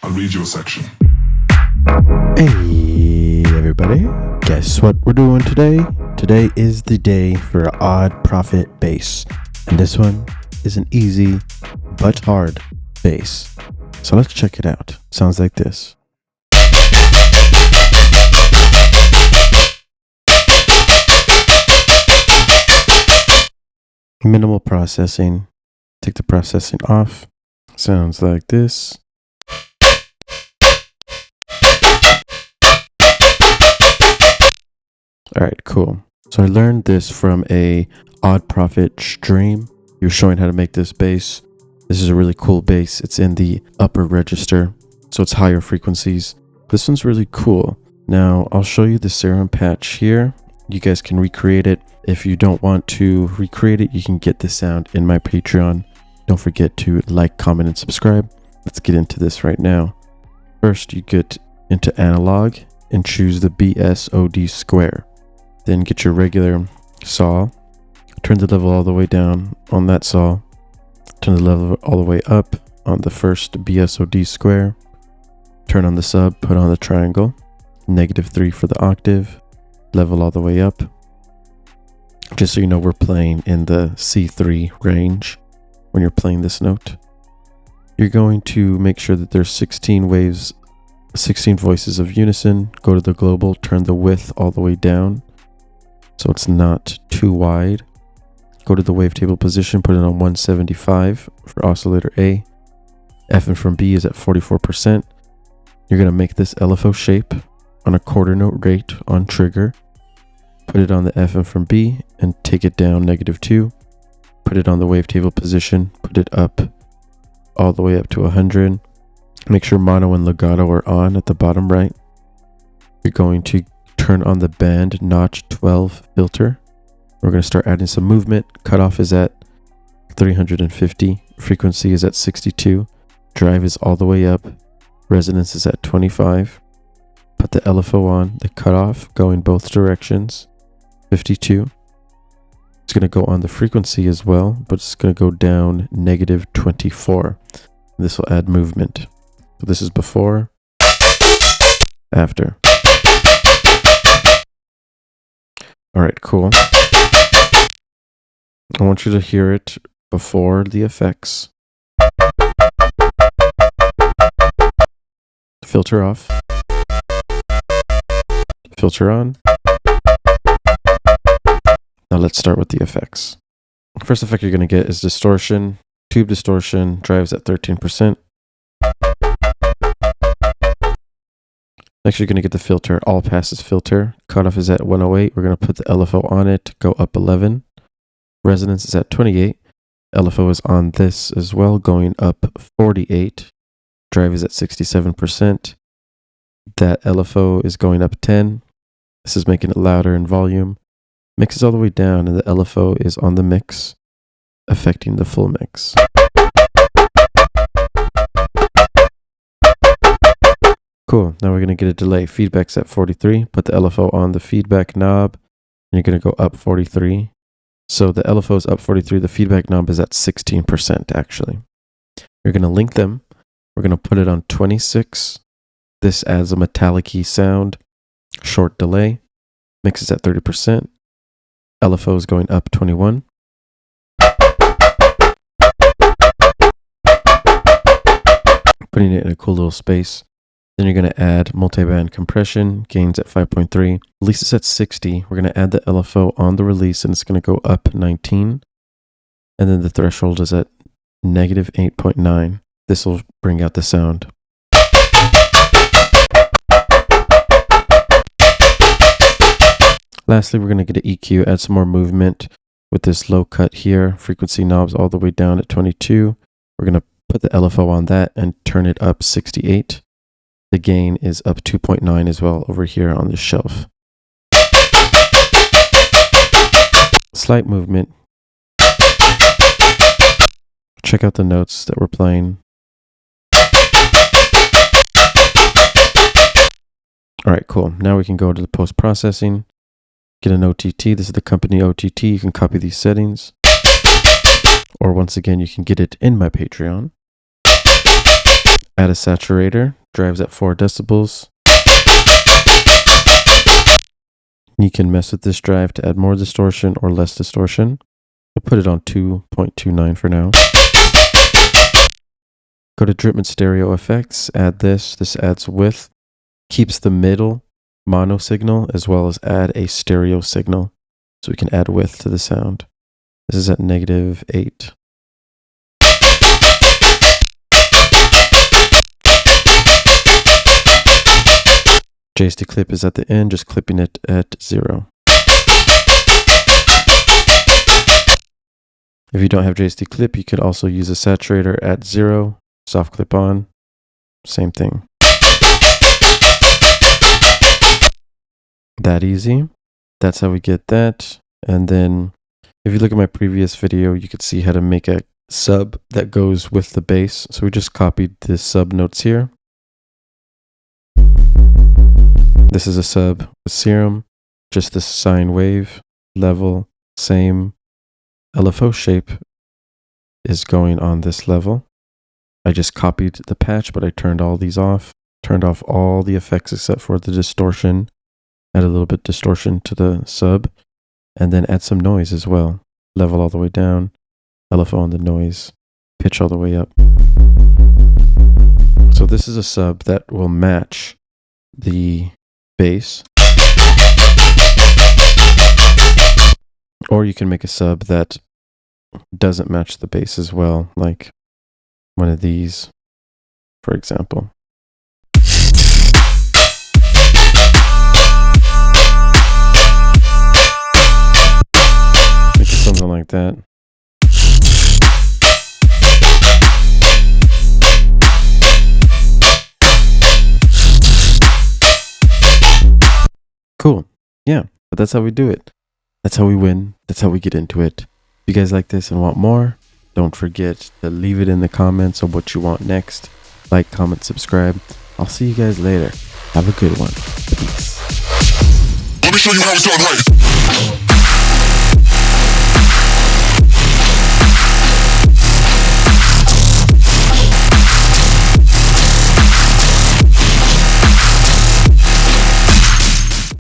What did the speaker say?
I'll read you a section. Hey everybody, guess what we're doing today? Today is the day for Odd Prophet bass, and this one is an easy but hard bass. So let's check it out. Sounds like this. Minimal processing. Take the processing off. Sounds like this. Alright, cool. So I learned this from a Odd Prophet stream. He was showing how to make this bass. This is a really cool bass. It's in the upper register, so it's higher frequencies. This one's really cool. Now, I'll show you the Serum patch here. You guys can recreate it. If you don't want to recreate it, you can get the sound in my Patreon. Don't forget to like, comment, and subscribe. Let's get into this right now. First, you get into analog and choose the BSOD square. Then get your regular saw. Turn the level all the way down on that saw. Turn the level all the way up on the first BSOD square. Turn on the sub, put on the triangle. -3 for the octave. Level all the way up. Just so you know, we're playing in the C3 range when you're playing this note. You're going to make sure that there's 16 waves, 16 voices of unison. Go to the global, turn the width all the way down so it's not too wide. Go to the wavetable position, put it on 175 for oscillator A. FM from B is at 44%. You're going to make this LFO shape on a quarter note rate on trigger. Put it on the FM from B and take it down -2. Put it on the wavetable position, put it up all the way up to 100. Make sure mono and legato are on at the bottom right. You're going to turn on the band notch 12 filter. We're going to start adding some movement. Cutoff is at 350. Frequency is at 62. Drive is all the way up. Resonance is at 25. Put the LFO on. The cutoff going both directions. 52. It's going to go on the frequency as well, but it's going to go down -24. This will add movement. So this is before, after. All right, cool. I want you to hear it before the effects. Filter off. Filter on. Now let's start with the effects. First effect you're going to get is distortion. Tube distortion drives at 13%. Next you're going to get the filter, all passes filter. Cutoff is at 108. We're going to put the LFO on it, go up 11. Resonance is at 28. LFO is on this as well, going up 48. Drive is at 67%. That LFO is going up 10. This is making it louder in volume. Mix is all the way down, and the LFO is on the mix, affecting the full mix. Cool. Now we're going to get a delay. Feedback's at 43. Put the LFO on the feedback knob, and you're going to go up 43. So the LFO is up 43. The feedback knob is at 16%, actually. You're going to link them. We're going to put it on 26. This adds a metallic-y sound. Short delay. Mix is at 30%. LFO is going up 21. Putting it in a cool little space. Then you're going to add multiband compression. Gains at 5.3. Release is at 60. We're going to add the LFO on the release, and it's going to go up 19. And then the threshold is at -8.9. This will bring out the sound. Lastly, we're going to get an EQ, add some more movement with this low cut here. Frequency knobs all the way down at 22. We're going to put the LFO on that and turn it up 68. The gain is up 2.9 as well over here on the shelf. Slight movement. Check out the notes that we're playing. All right, cool. Now we can go to the post-processing. Get an OTT. This is the company OTT. You can copy these settings. Or once again, you can get it in my Patreon. Add a saturator, drives at 4 decibels. You can mess with this drive to add more distortion or less distortion. We'll put it on 2.29 for now. Go to Dripment Stereo Effects, add this. This adds width, keeps the middle mono signal, as well as add a stereo signal. So we can add width to the sound. This is at -8. JST clip is at the end, just clipping it at 0. If you don't have JST clip, you could also use a saturator at 0, soft clip on, same thing. That easy. That's how we get that. And then if you look at my previous video, you could see how to make a sub that goes with the bass. So we just copied the sub notes here. This is a sub with Serum, just the sine wave, level, same. LFO shape is going on this level. I just copied the patch, but I turned all these off, turned off all the effects except for the distortion, add a little bit distortion to the sub, and then add some noise as well. Level all the way down, LFO on the noise, pitch all the way up. So this is a sub that will match the bass. Or you can make a sub that doesn't match the bass as well, like one of these, for example. Make something like that. Cool. Yeah, but that's how we do it. That's how we win. That's how we get into it. If you guys like this and want more, don't forget to leave it in the comments of what you want next. Like, comment, subscribe. I'll see you guys later. Have a good one. Peace. Let me show you how it's done right.